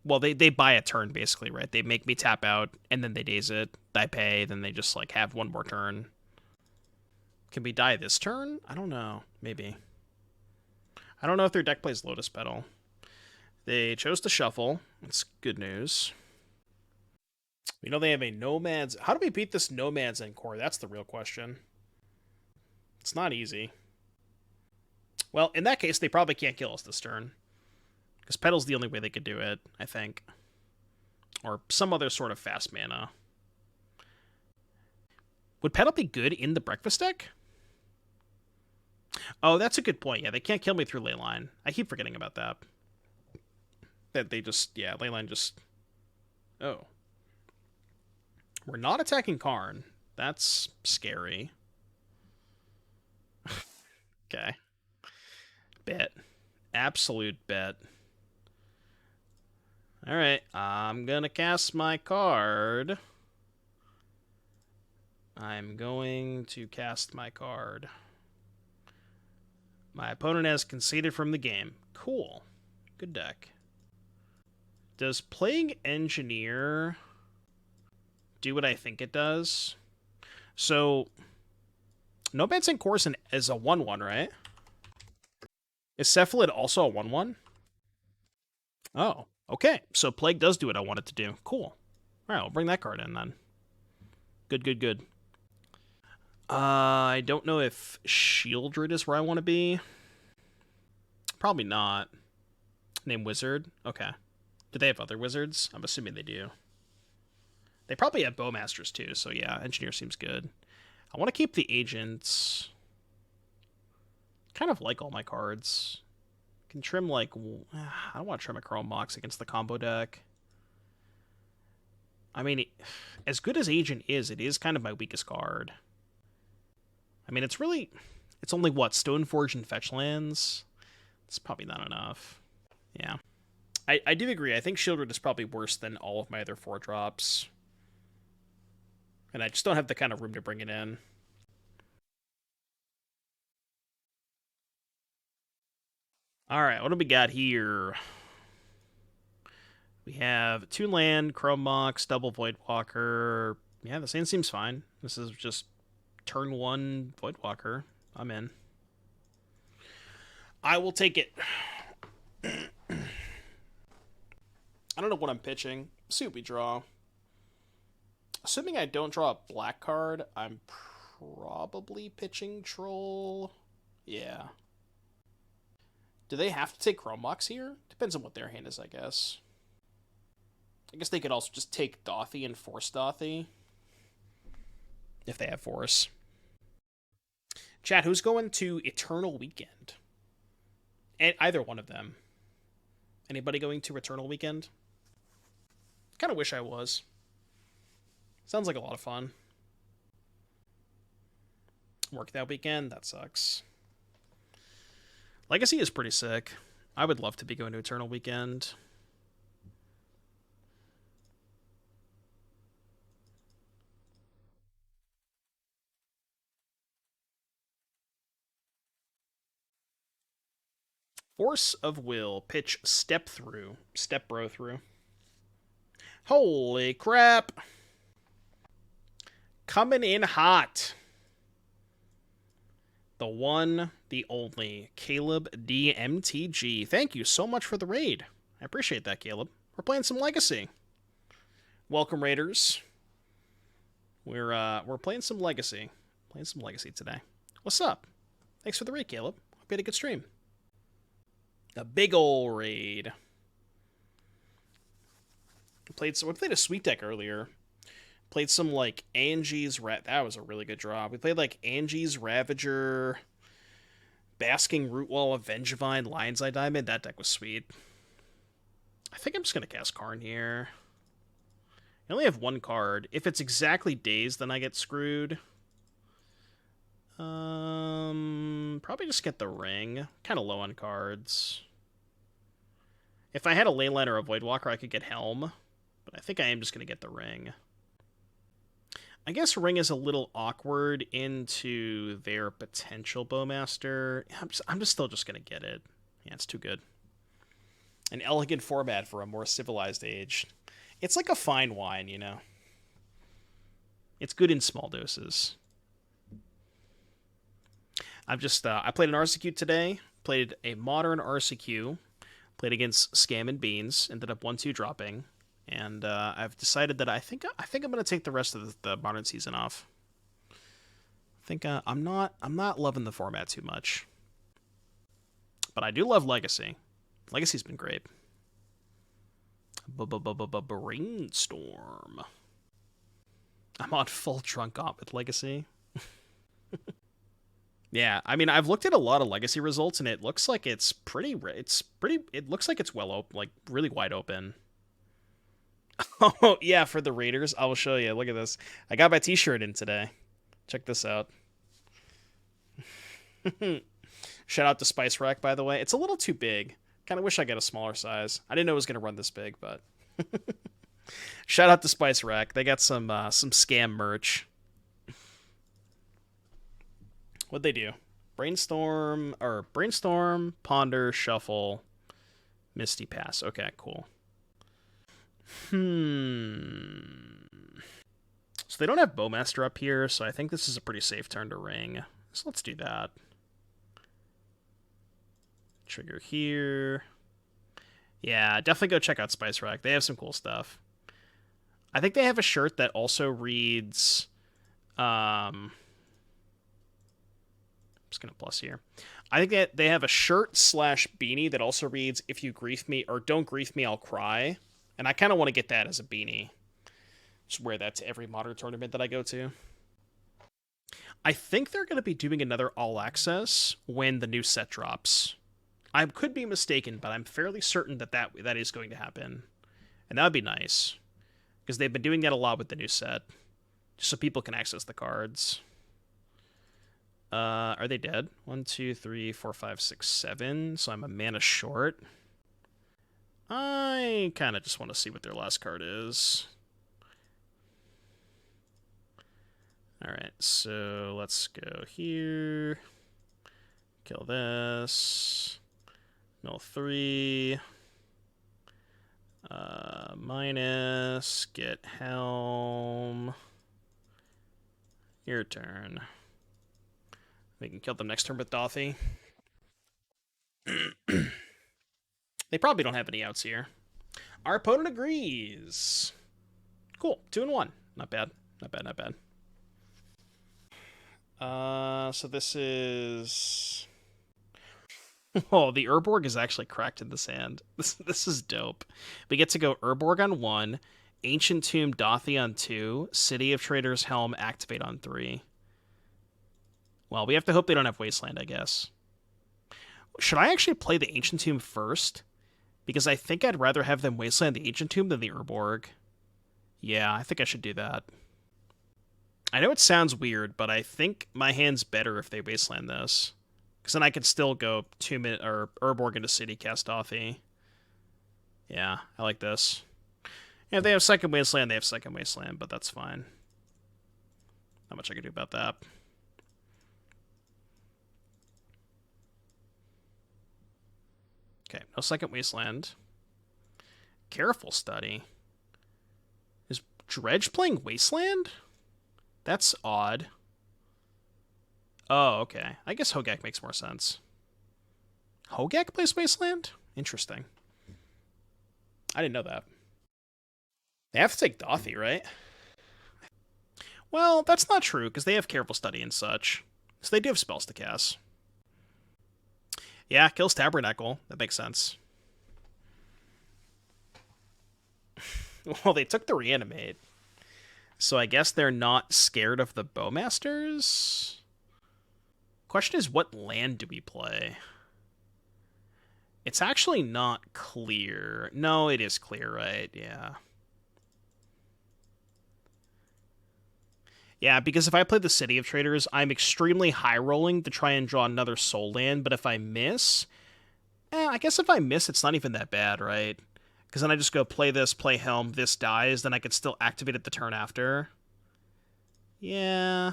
buy a turn, basically, right? They make me tap out, and then they daze it. I pay, then they just, like, have one more turn. Can we die this turn? I don't know. Maybe. I don't know if their deck plays Lotus Petal. They chose to shuffle. That's good news. We know they have a Nomads. How do we beat this Nomads Encore? That's the real question. It's not easy. Well, in that case, they probably can't kill us this turn. Because Petal's the only way they could do it, I think. Or some other sort of fast mana. Would Petal be good in the Breakfast deck? Oh, that's a good point. Yeah, they can't kill me through Leyline. I keep forgetting about that. That they just... Yeah, Leyline just... Oh. We're not attacking Karn. That's scary. Okay. Bet. Absolute bet. Alright, I'm gonna cast my card. I'm going to cast my card. My opponent has conceded from the game. Cool. Good deck. Does playing Engineer do what I think it does? So, Nomads and Corson is a 1-1, right? Is Cephalid also a 1-1? Oh, okay. So Plague does do what I want it to do. Cool. All right, I'll bring that card in then. Good, good, good. I don't know if Sheoldred is where I want to be. Probably not. Name Wizard? Okay. Do they have other wizards? I'm assuming they do. They probably have Bowmasters too, so yeah, Engineer seems good. I want to keep the Agents. Kind of like all my cards. Can trim, like... I don't want to trim a Chrome Mox against the combo deck. I mean, as good as Agent is, it is kind of my weakest card. I mean, it's really... It's only, what, Stoneforge and Fetch lands? It's probably not enough. Yeah. I do agree. I think Sheoldred is probably worse than all of my other 4-drops. And I just don't have the kind of room to bring it in. All right, what do we got here? We have 2 land, Chrome Mox, double Voidwalker. Yeah, this hand seems fine. This is just turn 1 Voidwalker. I'm in. I will take it. I don't know what I'm pitching. See what we draw. Assuming I don't draw a black card, I'm probably pitching Troll. Yeah. Do they have to take Chrome Mox here? Depends on what their hand is, I guess. I guess they could also just take Dauthi and force Dauthi. If they have force. Chat, who's going to Eternal Weekend? And either one of them. Anybody going to Eternal Weekend? Kind of wish I was. Sounds like a lot of fun. Work that weekend? That sucks. Legacy is pretty sick. I would love to be going to Eternal Weekend. Force of Will. Pitch Step Through. Step Bro Through. Holy crap. Coming in hot. The one, the only, Caleb DMTG. Thank you so much for the raid. I appreciate that, Caleb. We're playing some Legacy. Welcome, Raiders. We're playing some Legacy. Playing some Legacy today. What's up? Thanks for the raid, Caleb. Hope you had a good stream. A big ol' raid. We played a sweet deck earlier. Played some, like, Angie's... That was a really good draw. We played, like, Angie's Ravager, Basking Rootwall, Vengevine, Lion's Eye Diamond. That deck was sweet. I think I'm just going to cast Karn here. I only have 1 card. If it's exactly Dazed, then I get screwed. Probably just get the Ring. Kind of low on cards. If I had a Leyline or a Voidwalker, I could get Helm. But I think I am just going to get the Ring. I guess Ring is a little awkward into their potential Bowmaster. I'm just still just going to get it. Yeah, it's too good. An elegant format for a more civilized age. It's like a fine wine, you know? It's good in small doses. I played an RCQ today. Played a modern RCQ. Played against Scam and Beans. Ended up 1-2 dropping. And I've decided that I think I'm going to take the rest of the modern season off. I think I'm not loving the format too much. But I do love Legacy. Legacy's been great. Brainstorm. I'm on full drunk op with Legacy. Yeah, I mean, I've looked at a lot of Legacy results, and it looks like it looks like it's well open, like really wide open. Oh, yeah, for the Raiders, I will show you. Look at this. I got my t-shirt in today. Check this out. Shout out to Spice Rack, by the way. It's a little too big. Kind of wish I got a smaller size. I didn't know it was going to run this big, but... Shout out to Spice Rack. They got some scam merch. What'd they do? Brainstorm, Ponder, Shuffle, Misty Pass. Okay, cool. So they don't have Bowmaster up here, so I think this is a pretty safe turn to ring. So let's do that. Trigger here. Yeah, definitely go check out Spice Rack. They have some cool stuff. I think they have a shirt that also reads... I'm just going to plus here. I think that they have a shirt / beanie that also reads, if you grief me, or don't grief me, I'll cry. And I kind of want to get that as a beanie. Just wear that to every modern tournament that I go to. I think they're going to be doing another All Access when the new set drops. I could be mistaken, but I'm fairly certain that is going to happen. And that would be nice. Because they've been doing that a lot with the new set. Just so people can access the cards. Are they dead? 1, 2, 3, 4, 5, 6, 7. So I'm a mana short. I kind of just want to see what their last card is. Alright, so let's go here. Kill this. Mill 3. Minus. Get Helm. Your turn. We can kill them next turn with Dauthi. They probably don't have any outs here. Our opponent agrees. Cool. 2-1. Not bad. Not bad, not bad. So this is... Oh, the Urborg is actually cracked in the sand. This is dope. We get to go Urborg on 1, Ancient Tomb Dauthi on 2, City of Traitors Helm activate on 3. Well, we have to hope they don't have Wasteland, I guess. Should I actually play the Ancient Tomb first? Because I think I'd rather have them Wasteland the Ancient Tomb than the Urborg. Yeah, I think I should do that. I know it sounds weird, but I think my hand's better if they Wasteland this. Because then I could still go 2-minute or Urborg into City, cast Dauthi. Yeah, I like this. Yeah, if they have second Wasteland, they have second Wasteland, but that's fine. Not much I can do about that. Okay, no second Wasteland. Careful Study. Is Dredge playing Wasteland? That's odd. Oh, okay. I guess Hogak makes more sense. Hogak plays Wasteland? Interesting. I didn't know that. They have to take Dauthi, right? Well, that's not true, because they have Careful Study and such. So they do have spells to cast. Yeah, kills Tabernacle. That makes sense. Well, they took the Reanimate. So I guess they're not scared of the Bowmasters? Question is, what land do we play? It's actually not clear. No, it is clear, right? Yeah. Yeah, because if I play the City of Traitors, I'm extremely high-rolling to try and draw another soul land, but if I miss... I guess if I miss, it's not even that bad, right? Because then I just go play this, play Helm, this dies, then I could still activate it the turn after. Yeah...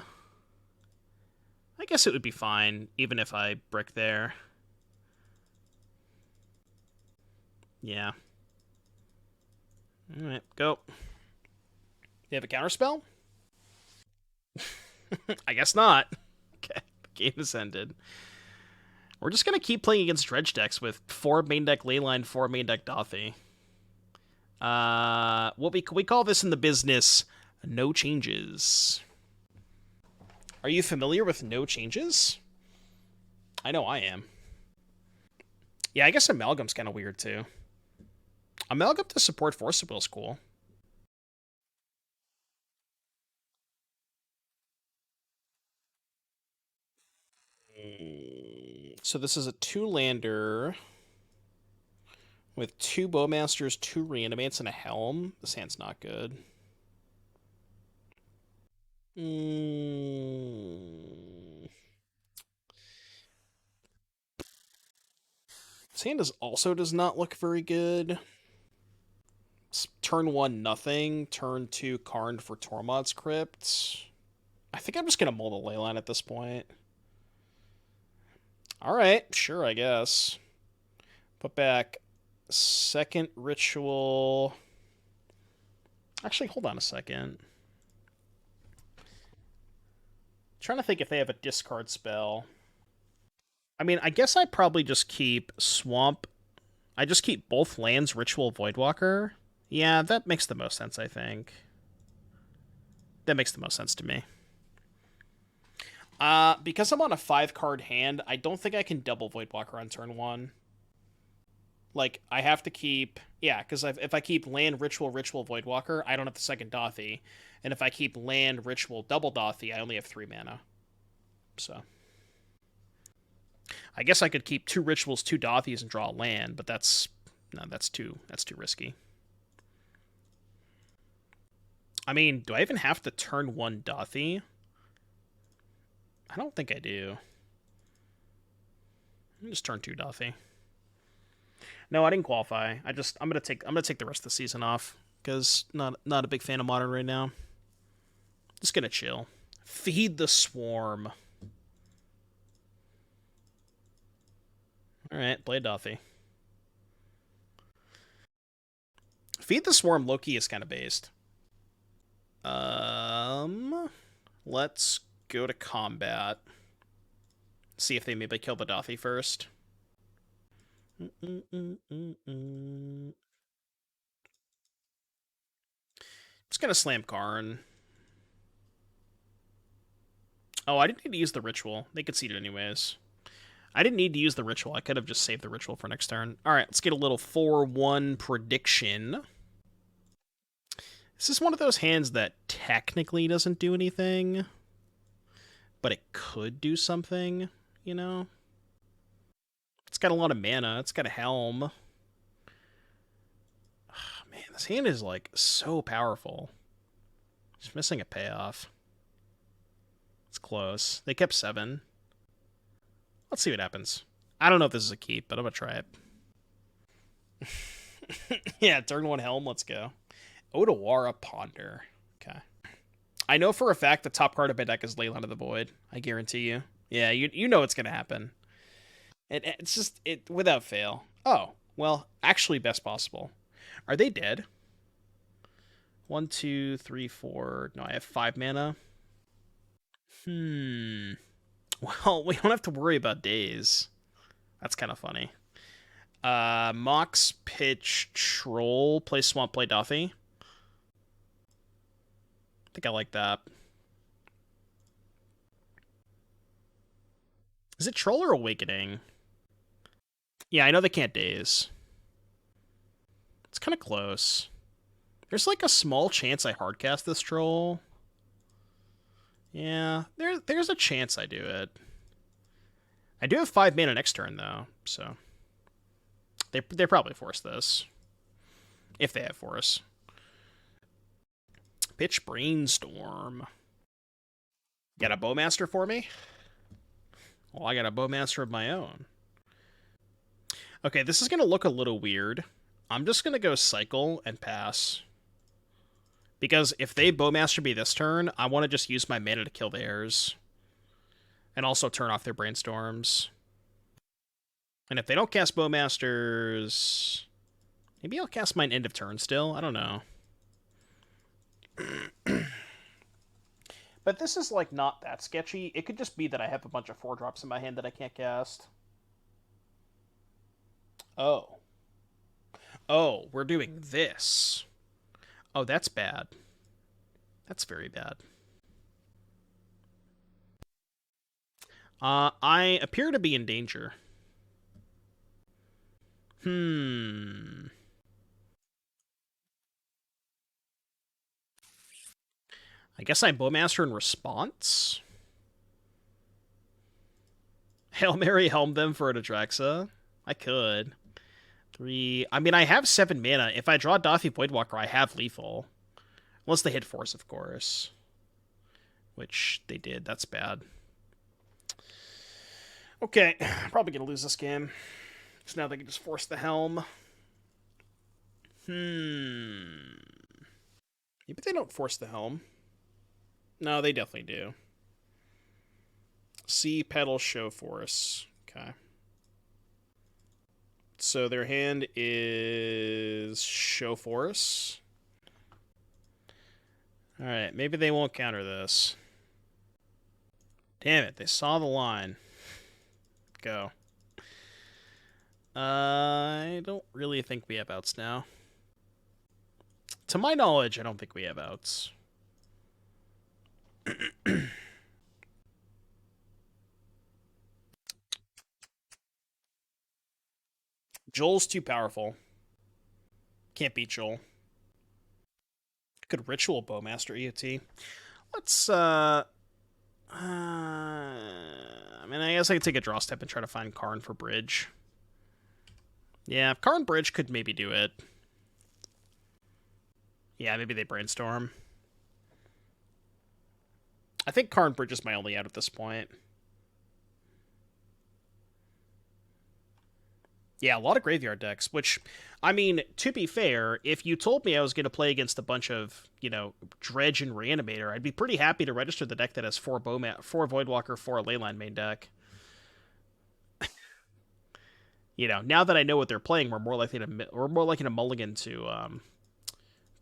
I guess it would be fine, even if I brick there. Yeah. Alright, go. You have a counterspell? I guess not. Okay, the game is ended. We're just going to keep playing against Dredge decks with 4 main deck Leyline, 4 main deck Dauthi. What we call this in the business, no changes. Are you familiar with no changes? I know I am. Yeah, I guess Amalgam's kind of weird, too. Amalgam to support Force of Will is cool. So this is a 2-lander with 2 Bowmasters, 2 Reanimates, and a Helm. This hand's not good. This hand also does not look very good. Turn 1, nothing. Turn 2, Karn for Tormod's Crypt. I think I'm just going to mull the Leyline at this point. Alright, sure, I guess. Put back second Ritual. Actually, hold on a second. Trying to think if they have a discard spell. I mean, I guess I probably just keep Swamp. I just keep both lands Ritual Voidwalker. Yeah, that makes the most sense, I think. That makes the most sense to me. Because I'm on a 5-card hand, I don't think I can double Voidwalker on turn 1. Like, I have to keep... Yeah, because if I keep land, Ritual, Voidwalker, I don't have the second Dauthi. And if I keep land, Ritual, double Dauthi, I only have 3 mana. So... I guess I could keep 2 Rituals, 2 Dauthis, and draw a land, but that's... No, that's too risky. I mean, do I even have to turn 1 Dauthi? I don't think I do. Just turn 2 Dauthi. No, I didn't qualify. I'm gonna take the rest of the season off because not a big fan of Modern right now. Just gonna chill. Feed the Swarm. All right, play Dauthi. Feed the Swarm Loki is kind of based. Let's go to combat. See if they maybe kill the Dauthi first. Just gonna slam Karn. Oh, I didn't need to use the ritual. They could seed it anyways. I didn't need to use the ritual. I could have just saved the ritual for next turn. Alright, let's get a little 4-1 prediction. This is one of those hands that technically doesn't do anything, but it could do something, you know? It's got a lot of mana. It's got a Helm. Oh, man, this hand is, like, so powerful. Just missing a payoff. It's close. They kept 7. Let's see what happens. I don't know if this is a keep, but I'm going to try it. Yeah, turn 1 Helm. Let's go. Odawara Ponder. Okay. I know for a fact the top card of my deck is Leyline of the Void. I guarantee you. Yeah, you know it's going to happen. It's just, without fail. Oh, well, actually best possible. Are they dead? 1, 2, 3, 4. No, I have 5 mana. Well, we don't have to worry about days. That's kind of funny. Mox, pitch, Troll, play Swamp, play Dauthi. I think I like that. Is it Troll or Awakening? Yeah, I know they can't daze. It's kind of close. There's like a small chance I hardcast this Troll. Yeah, there's a chance I do it. I do have 5 mana next turn, though, so... They probably force this. If they have force. Pitch Brainstorm. Got a Bowmaster for me? Well, I got a Bowmaster of my own. Okay, this is going to look a little weird. I'm just going to go Cycle and pass. Because if they Bowmaster me this turn, I want to just use my mana to kill theirs. And also turn off their Brainstorms. And if they don't cast Bowmasters... Maybe I'll cast mine end of turn still? I don't know. But this is, like, not that sketchy. It could just be that I have a bunch of 4-drops in my hand that I can't cast. Oh. Oh, we're doing this. Oh, that's bad. That's very bad. I appear to be in danger. I guess I Bowmaster in response? Hail Mary Helm them for an Atraxa? I could. 3... I mean, I have 7 mana. If I draw Dauthi Voidwalker, I have lethal. Unless they hit force, of course. Which they did. That's bad. Okay, probably gonna lose this game. So now they can just force the Helm. Maybe they don't force the Helm. No, they definitely do. See, pedal, show force. Okay. So their hand is show force. Alright, maybe they won't counter this. Damn it, they saw the line. Go. I don't really think we have outs now. To my knowledge, I don't think we have outs. Joel's too powerful. Can't beat Joel. Could Ritual Bowmaster EOT. Let's, I mean, I guess I could take a draw step and try to find Karn for Bridge. Yeah, Karn Bridge could maybe do it. Yeah, maybe they Brainstorm. I think Karn Bridge is my only out at this point. Yeah, a lot of graveyard decks, which, I mean, to be fair, if you told me I was going to play against a bunch of, you know, Dredge and Reanimator, I'd be pretty happy to register the deck that has 4 Voidwalker, 4 Leyline main deck. You know, now that I know what they're playing, we're more likely to mulligan to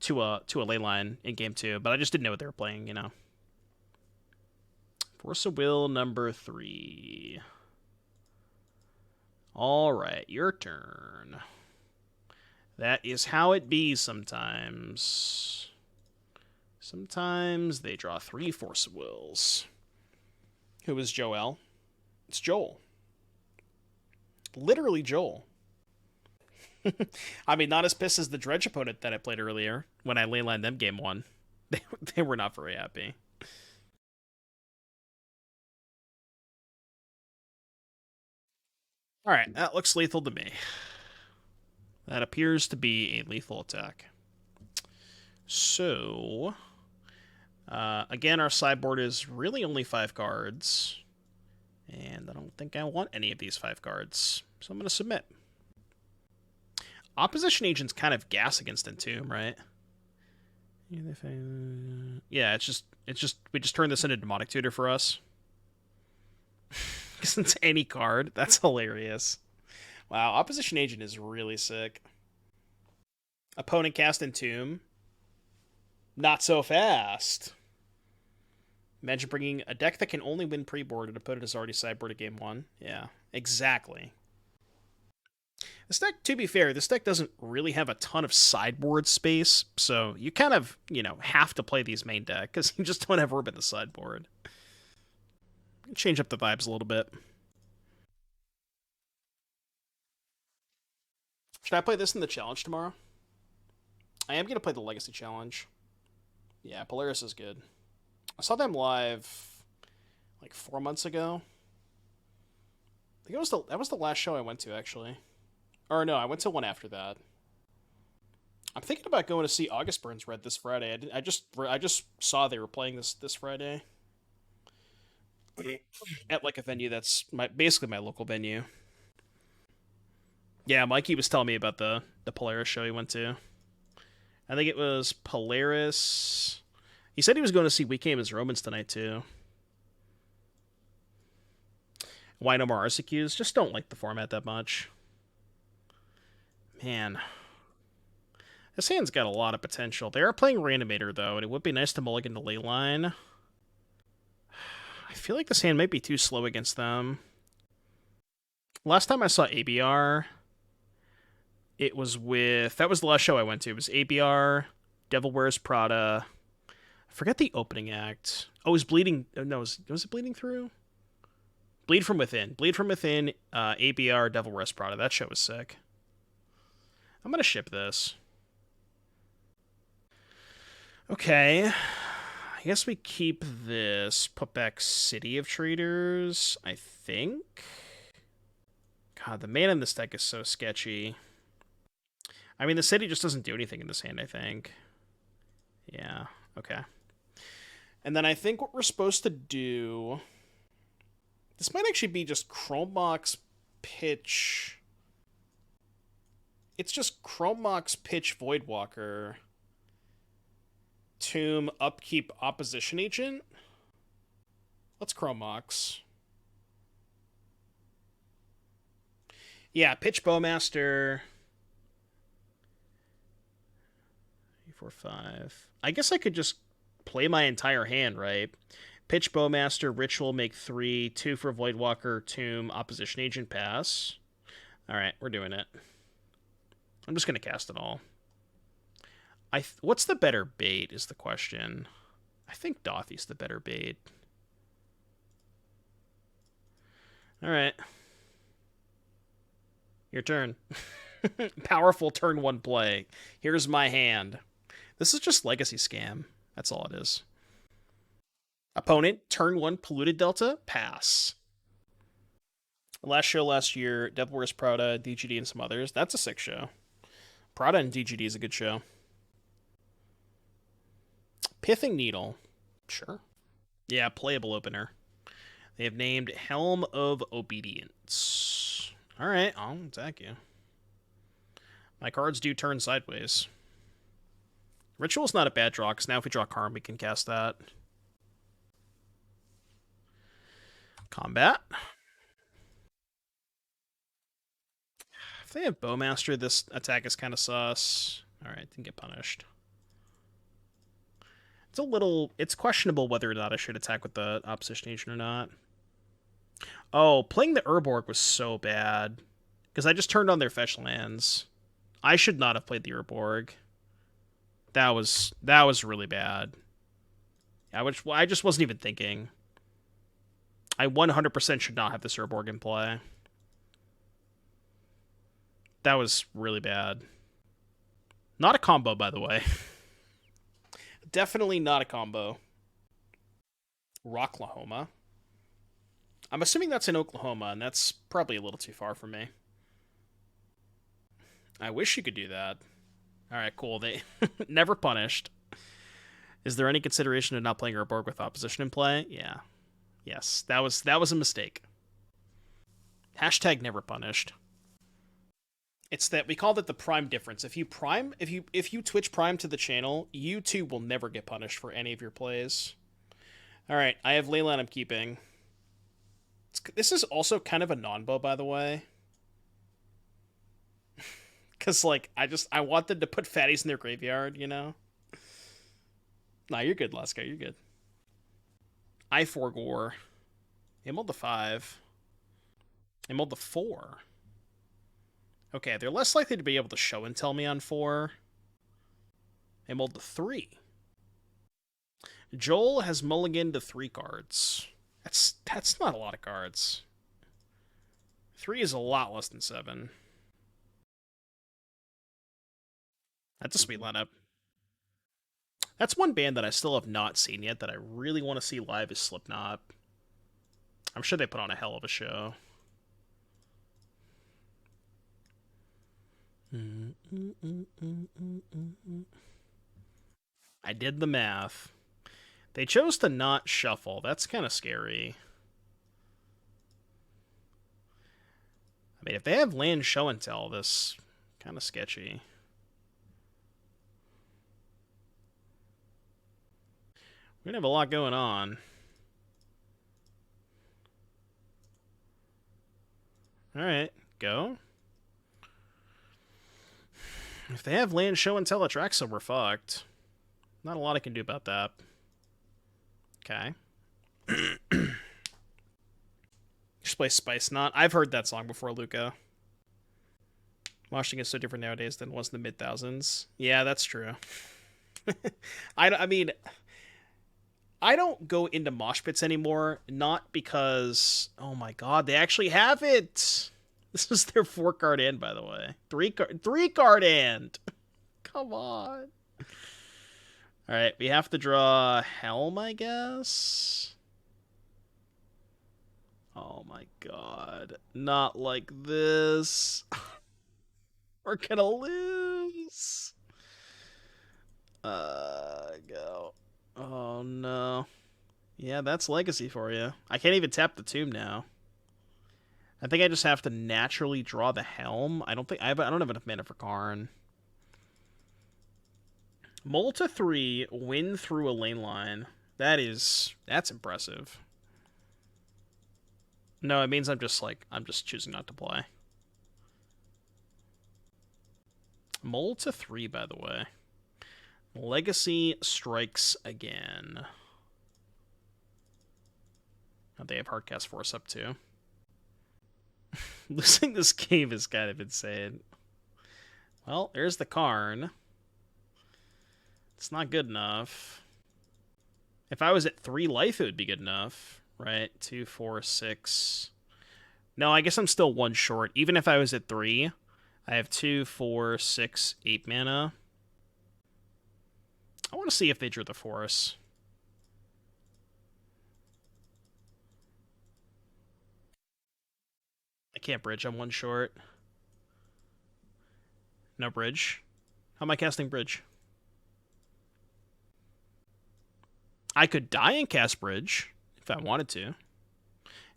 to a Leyline in game 2, but I just didn't know what they were playing, you know. Force of Will number 3. All right, your turn. That is how it be sometimes. Sometimes they draw 3 Force of Wills. Who is Joel? It's Joel. Literally Joel. I mean, not as pissed as the Dredge opponent that I played earlier when I leylined them game 1. They were not very happy. Alright, that looks lethal to me. That appears to be a lethal attack. So, again, our sideboard is really only 5 cards. And I don't think I want any of these 5 cards. So I'm going to submit. Opposition Agent's kind of gas against Entomb, right? Yeah, it's just we just turn this into Demonic Tutor for us. Because it's any card. That's hilarious. Wow, Opposition Agent is really sick. Opponent cast Entomb. Not so fast. Imagine bringing a deck that can only win pre-board and opponent is already sideboarded game 1. Yeah, exactly. This deck, to be fair, this deck doesn't really have a ton of sideboard space, so you kind of, you know, have to play these main deck, because you just don't have Urb in the sideboard. Change up the vibes a little bit. Should I play this in the challenge tomorrow? I am going to play the Legacy Challenge. Yeah, Polaris is good. I saw them live like 4 months ago. I think that was the last show I went to, actually. Or no, I went to one after that. I'm thinking about going to see August Burns Red this Friday. I just saw they were playing this Friday at like a venue that's basically my local venue. Yeah, Mikey was telling me about the Polaris show he went to. I think it was Polaris. He said he was going to see We Came as Romans tonight too. Why no more RCQs? Just don't like the format that much. Man. This hand's got a lot of potential. They are playing Reanimator, though, and it would be nice to mulligan to Leyline. I feel like this hand might be too slow against them. Last time I saw ABR, it was with... That was the last show I went to. It was ABR, Devil Wears Prada. I forget the opening act. Oh, it was Bleeding... No, was it Bleeding Through? Bleed From Within. Bleed From Within, ABR, Devil Wears Prada. That show was sick. I'm going to ship this. Okay. I guess we keep this. Put back City of Traitors, I think. God, the mana in this deck is so sketchy. I mean, the city just doesn't do anything in this hand, I think. Yeah, okay. And then I think what we're supposed to do... This might actually be just Chrome Mox pitch... It's just Chrome Mox pitch Voidwalker. Tomb upkeep Opposition Agent. Let's Chrome Mox. Yeah, pitch Bowmaster. 3, 4, 5. I guess I could just play my entire hand, right? Pitch Bowmaster, Ritual, make 3, 2 for Voidwalker, Tomb, Opposition Agent, pass. Alright, we're doing it. I'm just going to cast it all. What's the better bait is the question. I think Dauthi's the better bait. Alright. Your turn. Powerful turn 1 play. Here's my hand. This is just Legacy Scam. That's all it is. Opponent, turn 1 Polluted Delta, pass. Last show last year, Devil Wears Prada, DGD, and some others. That's a sick show. Prada and DGD is a good show. Pithing Needle. Sure. Yeah, playable opener. They have named Helm of Obedience. Alright, I'll attack you. My cards do turn sideways. Ritual's not a bad draw, because now if we draw Karn, we can cast that. Combat. If they have Bowmaster, this attack is kind of sus. Alright, didn't get punished. It's questionable whether or not I should attack with the opposition agent or not. Oh, playing the Urborg was so bad. Because I just turned on their fetch lands. I should not have played the Urborg. That was really bad. I just wasn't even thinking. I 100% should not have this Urborg in play. That was really bad. Not a combo, by the way. Definitely not a combo. Rocklahoma. I'm assuming that's in Oklahoma, and that's probably a little too far for me. I wish you could do that. Alright, cool. They never punished. Is there any consideration of not playing Urborg with opposition in play? Yeah. Yes, that was a mistake. Hashtag never punished. It's that we called it the prime difference. If you Twitch prime to the channel, you too will never get punished for any of your plays. Alright, I have Leyline I'm keeping. This is also kind of a non-bow, by the way. Because, like, I want them to put fatties in their graveyard, you know? Nah, you're good, Lasko, you're good. I Forgore. Immol the 5. Immol the 4. Okay, they're less likely to be able to show and tell me on 4. Immol the 3. Joel has mulliganed to 3 cards. That's not a lot of cards. 3 is a lot less than 7. That's a sweet lineup. That's one band that I still have not seen yet that I really want to see live is Slipknot. I'm sure they put on a hell of a show. I did the math. They chose to not shuffle. That's kind of scary. I mean, if they have land show and tell, this kind of sketchy. We're gonna have a lot going on. Alright, go. If they have land show and tell Atraxa, we're fucked. Not a lot I can do about that. Okay. Just play Spice Knot. I've heard that song before, Luca. Moshing is so different nowadays than it was in the mid-thousands. Yeah, that's true. I mean, I don't go into mosh pits anymore, not because... Oh my god, they actually have it! This is their 4-card end, by the way. 3-card end! Come on. Alright, we have to draw Helm, I guess? Oh my god. Not like this. We're gonna lose. Go. Oh no. Yeah, that's legacy for you. I can't even tap the tomb now. I think I just have to naturally draw the Helm. I don't have enough mana for Karn. Mull to 3, win through a Leyline. That's impressive. No, it means I'm just choosing not to play. Mull to 3, by the way. Legacy strikes again. Oh, they have Hardcast Force up too. Losing this game is kind of insane. Well, there's the Karn. It's not good enough. If I was at 3 life, it would be good enough. Right? 2, 4, 6. No, I guess I'm still 1 short. Even if I was at 3, I have 2, 4, 6, 8 mana. I want to see if they drew the Force. I can't bridge, I'm 1 short. No bridge. How am I casting bridge? I could die and cast bridge if I wanted to.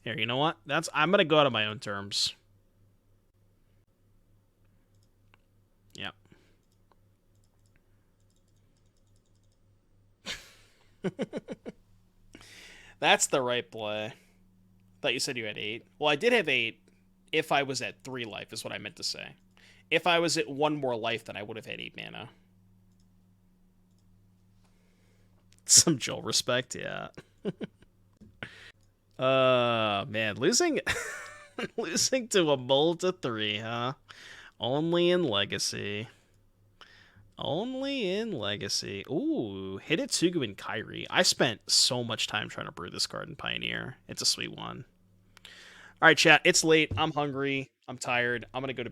Here, you know what? I'm gonna go out on my own terms. Yep. That's the right play. Thought you said you had 8. Well, I did have 8 if I was at 3 life, is what I meant to say. If I was at 1 more life, then I would have had 8 mana. Some Joel respect, yeah. Man, losing losing to a Mole to 3, huh? Only in Legacy. Only in Legacy. Ooh, Hidetsugu and Kairi. I spent so much time trying to brew this card in Pioneer. It's a sweet one. All right, chat. It's late. I'm hungry. I'm tired. I'm going to go to